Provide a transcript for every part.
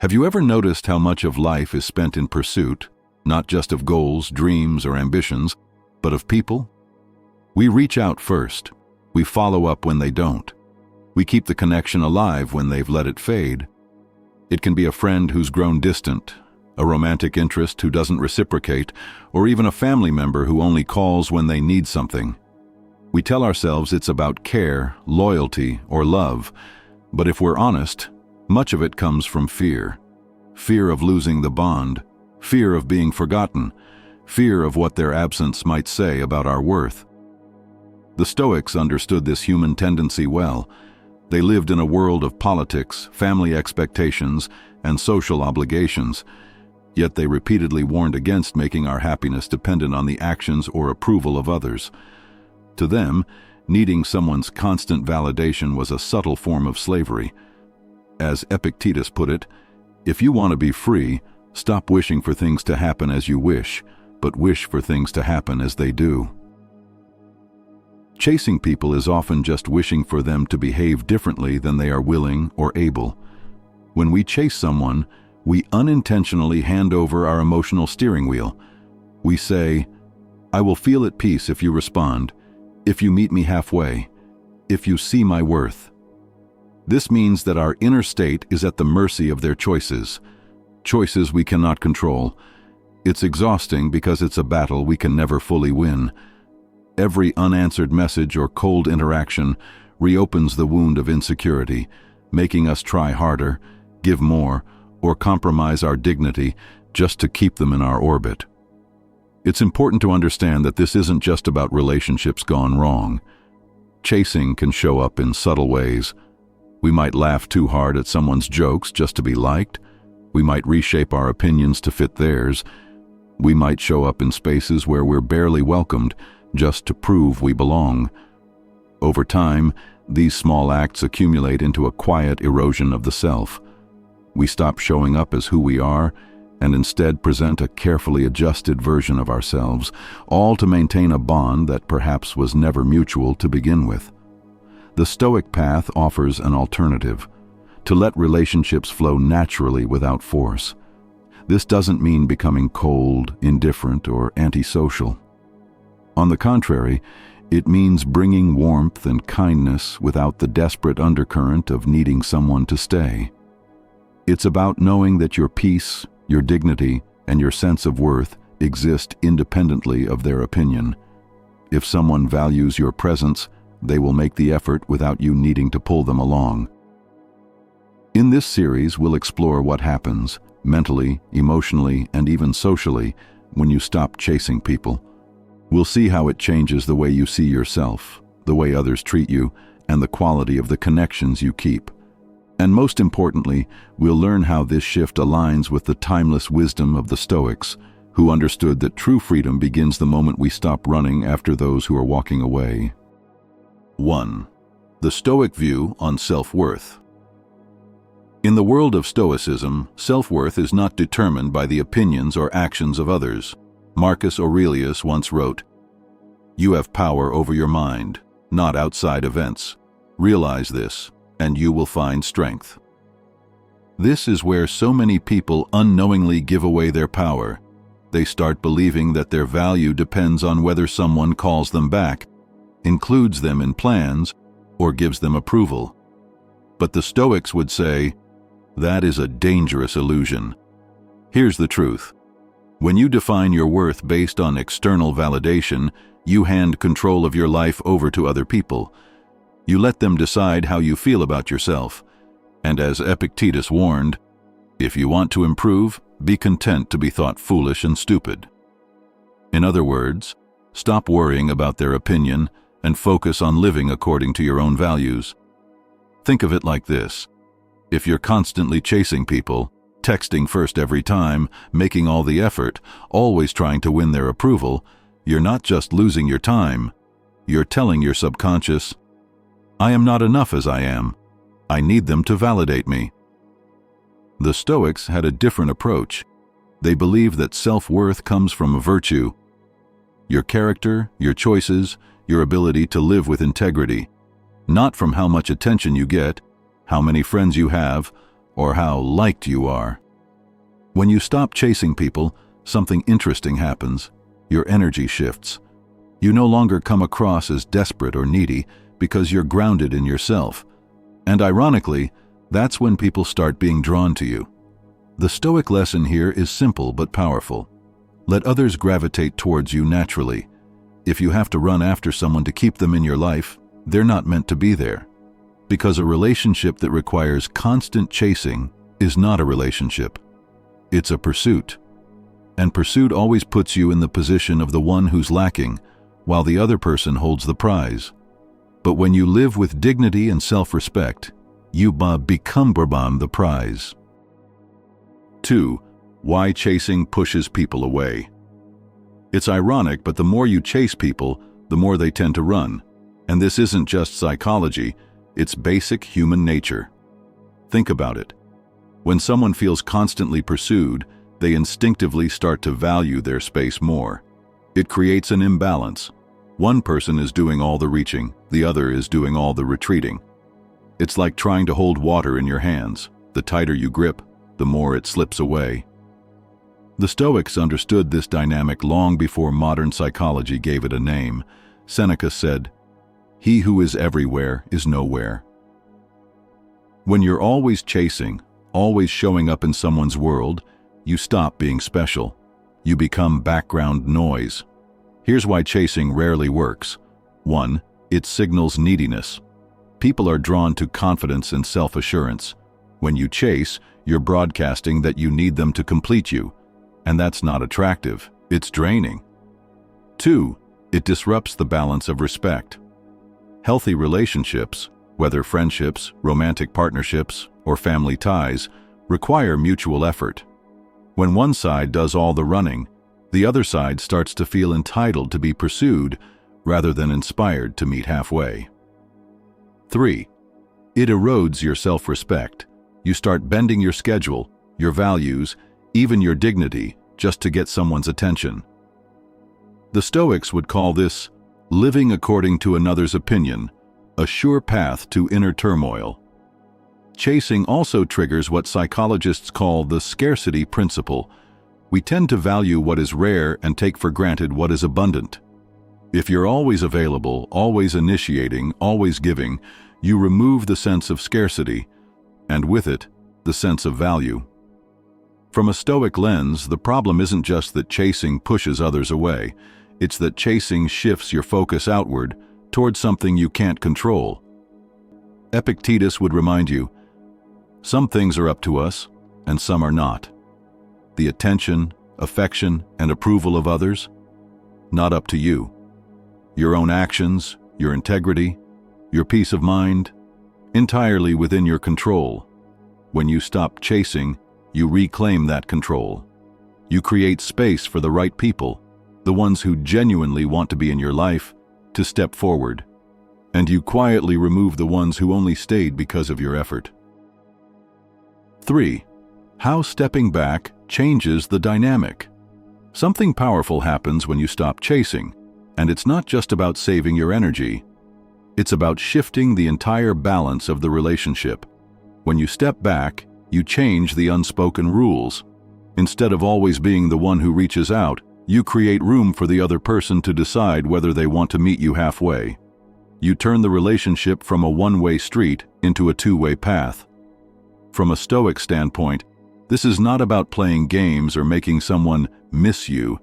Have you ever noticed how much of life is spent in pursuit, not just of goals, dreams, or ambitions, but of people? We reach out first. We follow up when they don't. We keep the connection alive when they've let it fade. It can be a friend who's grown distant, a romantic interest who doesn't reciprocate, or even a family member who only calls when they need something. We tell ourselves it's about care, loyalty, or love, but if we're honest, much of it comes from fear. Fear of losing the bond, fear of being forgotten, fear of what their absence might say about our worth. The Stoics understood this human tendency well. They lived in a world of politics, family expectations, and social obligations, yet they repeatedly warned against making our happiness dependent on the actions or approval of others. To them, needing someone's constant validation was a subtle form of slavery. As Epictetus put it, if you want to be free, stop wishing for things to happen as you wish, but wish for things to happen as they do. Chasing people is often just wishing for them to behave differently than they are willing or able. When we chase someone, we unintentionally hand over our emotional steering wheel. We say, "I will feel at peace if you respond, if you meet me halfway, if you see my worth." This means that our inner state is at the mercy of their choices we cannot control. It's exhausting because it's a battle we can never fully win. Every unanswered message or cold interaction reopens the wound of insecurity, making us try harder, give more, or compromise our dignity just to keep them in our orbit. It's important to understand that this isn't just about relationships gone wrong. Chasing can show up in subtle ways. We might laugh too hard at someone's jokes just to be liked. We might reshape our opinions to fit theirs. We might show up in spaces where we're barely welcomed just to prove we belong. Over time, these small acts accumulate into a quiet erosion of the self. We stop showing up as who we are and instead present a carefully adjusted version of ourselves, all to maintain a bond that perhaps was never mutual to begin with. The Stoic path offers an alternative: to let relationships flow naturally without force. This doesn't mean becoming cold, indifferent, or antisocial. On the contrary, it means bringing warmth and kindness without the desperate undercurrent of needing someone to stay. It's about knowing that your peace, your dignity, and your sense of worth exist independently of their opinion. If someone values your presence, they will make the effort without you needing to pull them along. In this series, we'll explore what happens, mentally, emotionally, and even socially, when you stop chasing people. We'll see how it changes the way you see yourself, the way others treat you, and the quality of the connections you keep. And most importantly, we'll learn how this shift aligns with the timeless wisdom of the Stoics, who understood that true freedom begins the moment we stop running after those who are walking away. 1. The Stoic view on self-worth. In the world of Stoicism, self-worth is not determined by the opinions or actions of others. Marcus Aurelius once wrote, "You have power over your mind, not outside events. Realize this, and you will find strength." This is where so many people unknowingly give away their power. They start believing that their value depends on whether someone calls them back, includes them in plans, or gives them approval. But the Stoics would say, that is a dangerous illusion. Here's the truth. When you define your worth based on external validation, you hand control of your life over to other people. You let them decide how you feel about yourself. And as Epictetus warned, if you want to improve, be content to be thought foolish and stupid. In other words, stop worrying about their opinion and focus on living according to your own values. Think of it like this. If you're constantly chasing people, texting first every time, making all the effort, always trying to win their approval, you're not just losing your time. You're telling your subconscious, I am not enough as I am. I need them to validate me. The Stoics had a different approach. They believed that self-worth comes from a virtue. Your character, your choices, your ability to live with integrity. Not from how much attention you get, how many friends you have, or how liked you are. When you stop chasing people, something interesting happens. Your energy shifts. You no longer come across as desperate or needy because you're grounded in yourself. And ironically, that's when people start being drawn to you. The Stoic lesson here is simple but powerful. Let others gravitate towards you naturally. If you have to run after someone to keep them in your life, they're not meant to be there. Because a relationship that requires constant chasing is not a relationship. It's a pursuit. And pursuit always puts you in the position of the one who's lacking, while the other person holds the prize. But when you live with dignity and self-respect, you become the prize. 2. Why chasing pushes people away. It's ironic, but the more you chase people, the more they tend to run. And this isn't just psychology, it's basic human nature. Think about it. When someone feels constantly pursued, they instinctively start to value their space more. It creates an imbalance. One person is doing all the reaching, the other is doing all the retreating. It's like trying to hold water in your hands. The tighter you grip, the more it slips away. The Stoics understood this dynamic long before modern psychology gave it a name. Seneca said, "He who is everywhere is nowhere." When you're always chasing, always showing up in someone's world, you stop being special. You become background noise. Here's why chasing rarely works. 1. It signals neediness. People are drawn to confidence and self-assurance. When you chase, you're broadcasting that you need them to complete you. And that's not attractive, it's draining. 2. It disrupts the balance of respect. Healthy relationships, whether friendships, romantic partnerships, or family ties, require mutual effort. When one side does all the running, the other side starts to feel entitled to be pursued rather than inspired to meet halfway. 3. It erodes your self-respect. You start bending your schedule, your values, even your dignity, just to get someone's attention. The Stoics would call this living according to another's opinion, a sure path to inner turmoil. Chasing also triggers what psychologists call the scarcity principle. We tend to value what is rare and take for granted what is abundant. If you're always available, always initiating, always giving, you remove the sense of scarcity, and with it, the sense of value. From a Stoic lens, the problem isn't just that chasing pushes others away, it's that chasing shifts your focus outward towards something you can't control. Epictetus would remind you, some things are up to us, and some are not. The attention, affection, and approval of others, not up to you. Your own actions, your integrity, your peace of mind, entirely within your control. When you stop chasing, you reclaim that control. You create space for the right people, the ones who genuinely want to be in your life, to step forward. And you quietly remove the ones who only stayed because of your effort. 3. How stepping back changes the dynamic. Something powerful happens when you stop chasing, and it's not just about saving your energy. It's about shifting the entire balance of the relationship. When you step back, you change the unspoken rules. Instead of always being the one who reaches out, you create room for the other person to decide whether they want to meet you halfway. You turn the relationship from a one-way street into a two-way path. From a Stoic standpoint, this is not about playing games or making someone miss you.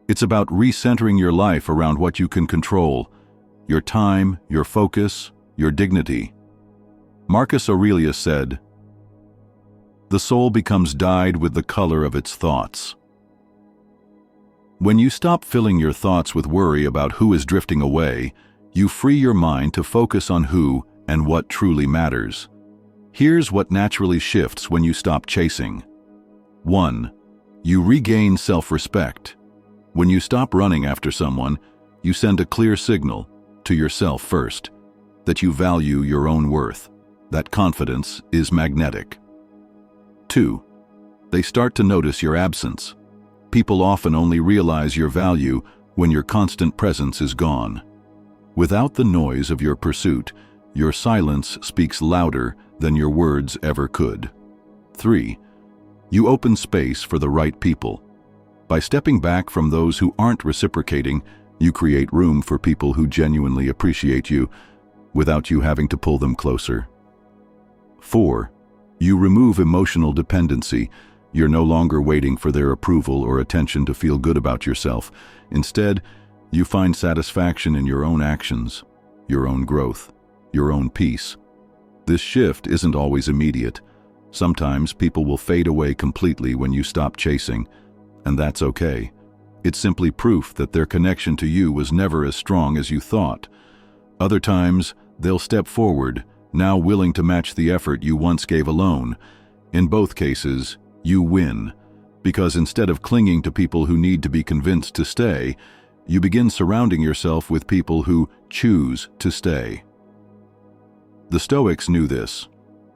It's about recentering your life around what you can control: your time, your focus, your dignity. Marcus Aurelius said, "The soul becomes dyed with the color of its thoughts." When you stop filling your thoughts with worry about who is drifting away, you free your mind to focus on who and what truly matters. Here's what naturally shifts when you stop chasing. 1. You regain self-respect. When you stop running after someone, you send a clear signal, to yourself first, that you value your own worth. That confidence is magnetic. 2. They start to notice your absence. People often only realize your value when your constant presence is gone. Without the noise of your pursuit, your silence speaks louder than your words ever could. 3. You open space for the right people. By stepping back from those who aren't reciprocating, you create room for people who genuinely appreciate you without you having to pull them closer. 4. You remove emotional dependency. You're no longer waiting for their approval or attention to feel good about yourself. Instead, you find satisfaction in your own actions, your own growth, your own peace. This shift isn't always immediate. Sometimes people will fade away completely when you stop chasing, and that's okay. It's simply proof that their connection to you was never as strong as you thought. Other times, they'll step forward, now willing to match the effort you once gave alone. In both cases, you win, because instead of clinging to people who need to be convinced to stay, you begin surrounding yourself with people who choose to stay. The Stoics knew this.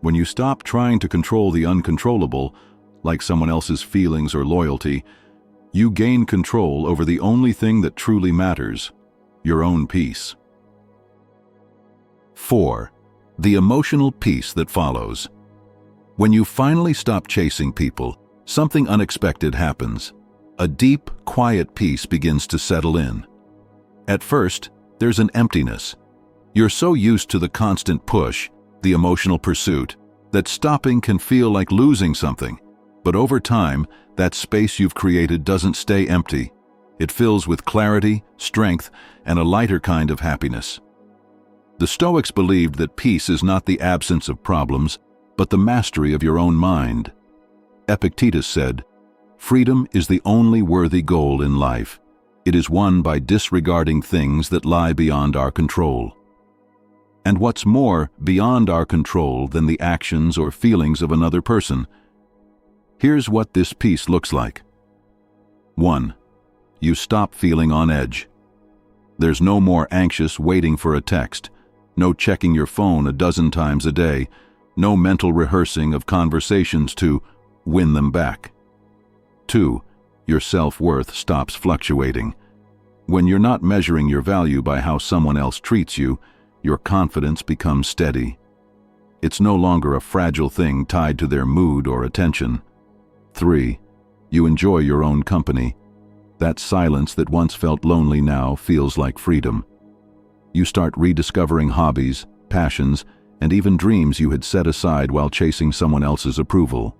When you stop trying to control the uncontrollable, like someone else's feelings or loyalty, you gain control over the only thing that truly matters, your own peace. 4. The emotional peace that follows. When you finally stop chasing people, something unexpected happens. A deep, quiet peace begins to settle in. At first, there's an emptiness. You're so used to the constant push, the emotional pursuit, that stopping can feel like losing something. But over time, that space you've created doesn't stay empty. It fills with clarity, strength, and a lighter kind of happiness. The Stoics believed that peace is not the absence of problems, but the mastery of your own mind. Epictetus said, "Freedom is the only worthy goal in life. It is won by disregarding things that lie beyond our control." And what's more beyond our control than the actions or feelings of another person? Here's what this peace looks like. 1. You stop feeling on edge. There's no more anxious waiting for a text, no checking your phone a dozen times a day, no mental rehearsing of conversations to win them back. 2. Your self-worth stops fluctuating. When you're not measuring your value by how someone else treats you, your confidence becomes steady. It's no longer a fragile thing tied to their mood or attention. 3. You enjoy your own company. That silence that once felt lonely now feels like freedom. You start rediscovering hobbies, passions, and even dreams you had set aside while chasing someone else's approval.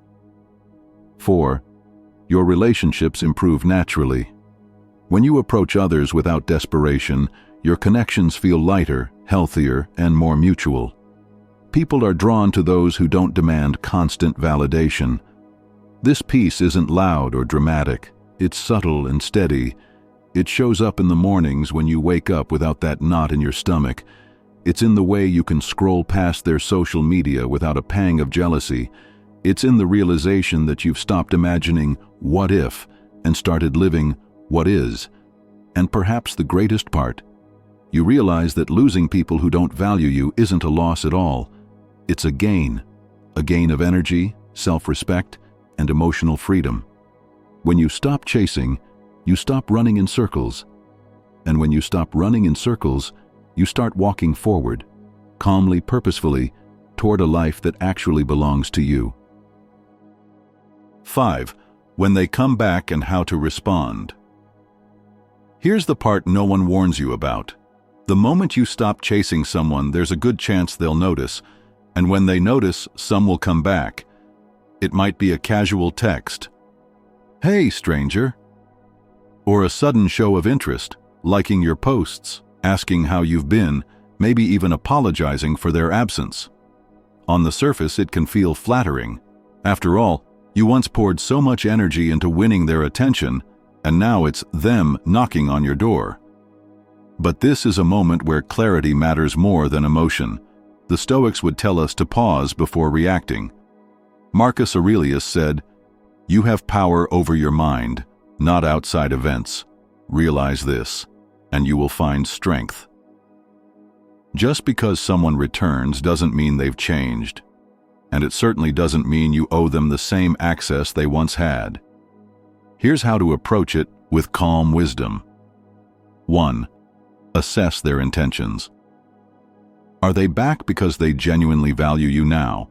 4. Your relationships improve naturally. When you approach others without desperation, your connections feel lighter, healthier, and more mutual. People are drawn to those who don't demand constant validation. This peace isn't loud or dramatic. It's subtle and steady. It shows up in the mornings when you wake up without that knot in your stomach. It's in the way you can scroll past their social media without a pang of jealousy. It's in the realization that you've stopped imagining what if and started living what is. And perhaps the greatest part, you realize that losing people who don't value you isn't a loss at all. It's a gain of energy, self-respect, and emotional freedom. When you stop chasing, you stop running in circles. And when you stop running in circles, you start walking forward, calmly, purposefully, toward a life that actually belongs to you. 5. When they come back and how to respond. Here's the part no one warns you about. The moment you stop chasing someone, there's a good chance they'll notice, and when they notice, some will come back. It might be a casual text, "Hey, stranger," or a sudden show of interest, liking your posts, asking how you've been, maybe even apologizing for their absence. On the surface, it can feel flattering. After all, you once poured so much energy into winning their attention, and now it's them knocking on your door. But this is a moment where clarity matters more than emotion. The Stoics would tell us to pause before reacting. Marcus Aurelius said, "You have power over your mind, not outside events. Realize this, and you will find strength." Just because someone returns doesn't mean they've changed. And it certainly doesn't mean you owe them the same access they once had. Here's how to approach it with calm wisdom. 1. Assess their intentions. Are they back because they genuinely value you now?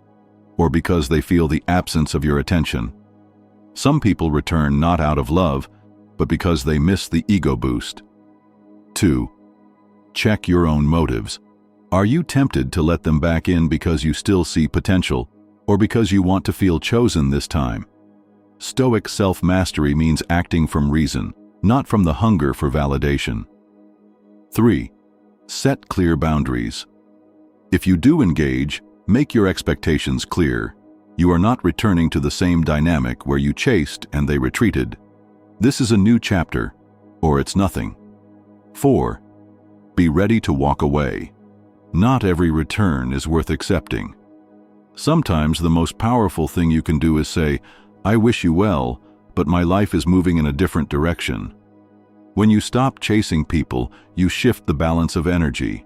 or because they feel the absence of your attention. Some people return not out of love, but because they miss the ego boost. 2. Check your own motives. Are you tempted to let them back in because you still see potential, or because you want to feel chosen this time? Stoic self-mastery means acting from reason, not from the hunger for validation. 3. Set clear boundaries. If you do engage, make your expectations clear. You are not returning to the same dynamic where you chased and they retreated. This is a new chapter, or it's nothing. 4. Be ready to walk away. Not every return is worth accepting. Sometimes the most powerful thing you can do is say, "I wish you well, but my life is moving in a different direction." When you stop chasing people, you shift the balance of energy.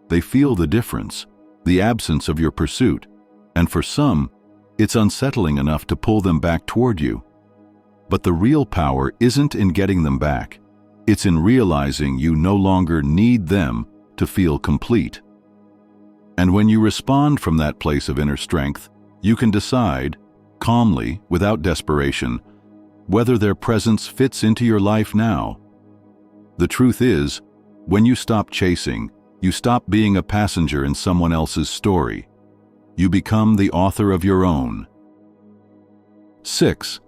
They feel the difference, the absence of your pursuit, and for some, it's unsettling enough to pull them back toward you. But the real power isn't in getting them back. It's in realizing you no longer need them to feel complete. And when you respond from that place of inner strength, you can decide, calmly, without desperation, whether their presence fits into your life now. The truth is, when you stop chasing, you stop being a passenger in someone else's story. You become the author of your own. 6.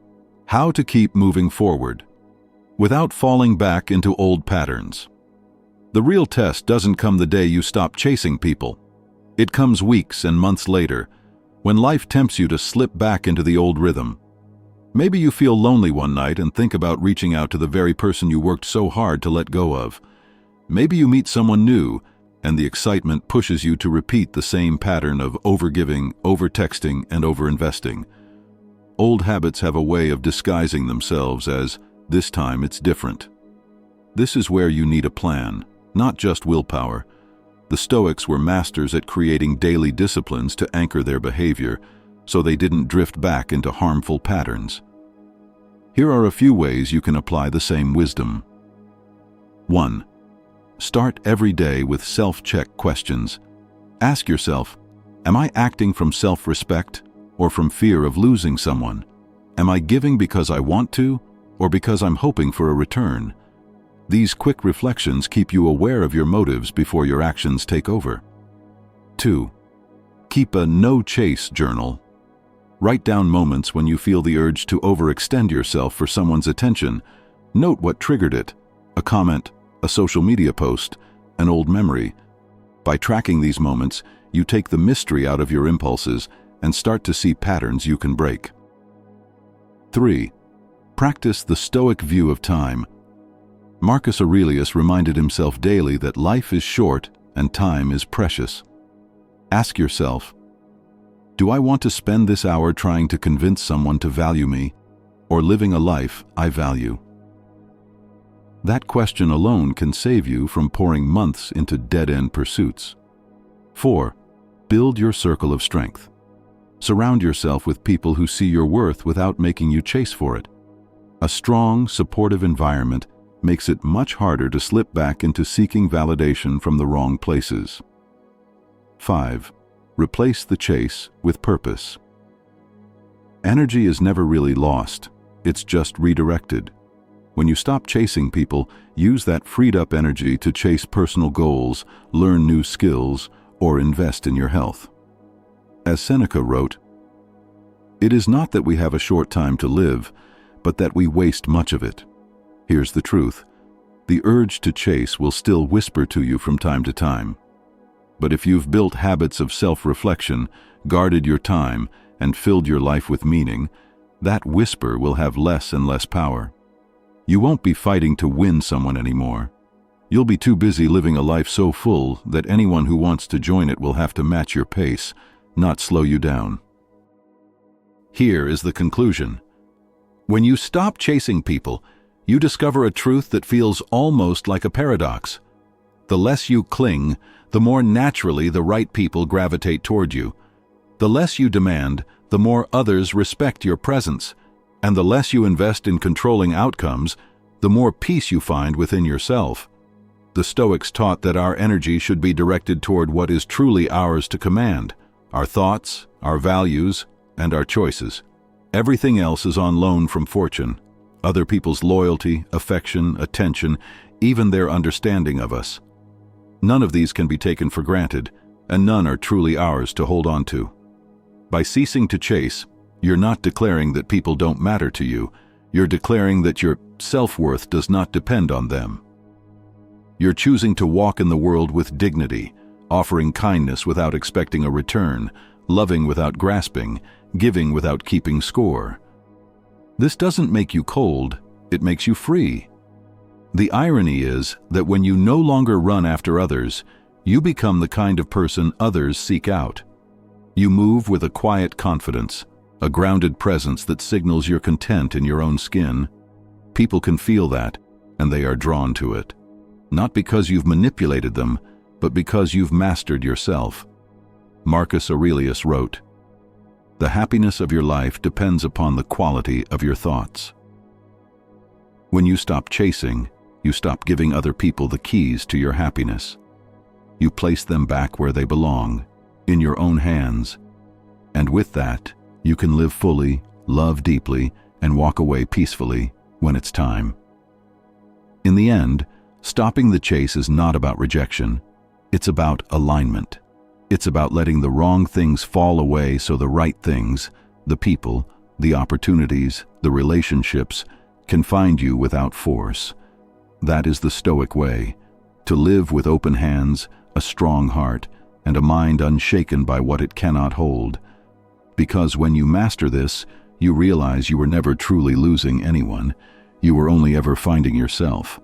How to keep moving forward without falling back into old patterns. The real test doesn't come the day you stop chasing people. It comes weeks and months later, when life tempts you to slip back into the old rhythm. Maybe you feel lonely one night and think about reaching out to the very person you worked so hard to let go of. Maybe you meet someone new, and the excitement pushes you to repeat the same pattern of overgiving, overtexting, and overinvesting. Old habits have a way of disguising themselves as, "This time it's different." This is where you need a plan, not just willpower. The Stoics were masters at creating daily disciplines to anchor their behavior, so they didn't drift back into harmful patterns. Here are a few ways you can apply the same wisdom. 1. Start every day with self-check questions. Ask yourself, am I acting from self-respect or from fear of losing someone? Am I giving because I want to or because I'm hoping for a return? These quick reflections keep you aware of your motives before your actions take over. 2. Keep a no-chase journal. Write down moments when you feel the urge to overextend yourself for someone's attention. Note what triggered it: a comment, a social media post, an old memory. By tracking these moments, you take the mystery out of your impulses and start to see patterns you can break. 3. Practice the Stoic view of time. Marcus Aurelius reminded himself daily that life is short and time is precious. Ask yourself, do I want to spend this hour trying to convince someone to value me, or living a life I value? That question alone can save you from pouring months into dead-end pursuits. 4. Build your circle of strength. Surround yourself with people who see your worth without making you chase for it. A strong, supportive environment makes it much harder to slip back into seeking validation from the wrong places. 5. Replace the chase with purpose. Energy is never really lost, it's just redirected. When you stop chasing people, use that freed-up energy to chase personal goals, learn new skills, or invest in your health. As Seneca wrote, "It is not that we have a short time to live, but that we waste much of it." Here's the truth. The urge to chase will still whisper to you from time to time. But if you've built habits of self-reflection, guarded your time, and filled your life with meaning, that whisper will have less and less power. You won't be fighting to win someone anymore. You'll be too busy living a life so full that anyone who wants to join it will have to match your pace, not slow you down. Here is the conclusion. When you stop chasing people, you discover a truth that feels almost like a paradox. The less you cling, the more naturally the right people gravitate toward you. The less you demand, the more others respect your presence. And the less you invest in controlling outcomes, the more peace you find within yourself. The Stoics taught that our energy should be directed toward what is truly ours to command: our thoughts, our values, and our choices. Everything else is on loan from fortune. Other people's loyalty, affection, attention, even their understanding of us. None of these can be taken for granted, and none are truly ours to hold on to. By ceasing to chase, you're not declaring that people don't matter to you. You're declaring that your self-worth does not depend on them. You're choosing to walk in the world with dignity, offering kindness without expecting a return, loving without grasping, giving without keeping score. This doesn't make you cold, it makes you free. The irony is that when you no longer run after others, you become the kind of person others seek out. You move with a quiet confidence, a grounded presence that signals you're content in your own skin. People can feel that, and they are drawn to it. Not because you've manipulated them, but because you've mastered yourself. Marcus Aurelius wrote, "The happiness of your life depends upon the quality of your thoughts." When you stop chasing, you stop giving other people the keys to your happiness. You place them back where they belong, in your own hands. And with that, you can live fully, love deeply, and walk away peacefully when it's time. In the end, stopping the chase is not about rejection. It's about alignment. It's about letting the wrong things fall away so the right things, the people, the opportunities, the relationships, can find you without force. That is the Stoic way, to live with open hands, a strong heart, and a mind unshaken by what it cannot hold. Because when you master this, you realize you were never truly losing anyone. You were only ever finding yourself.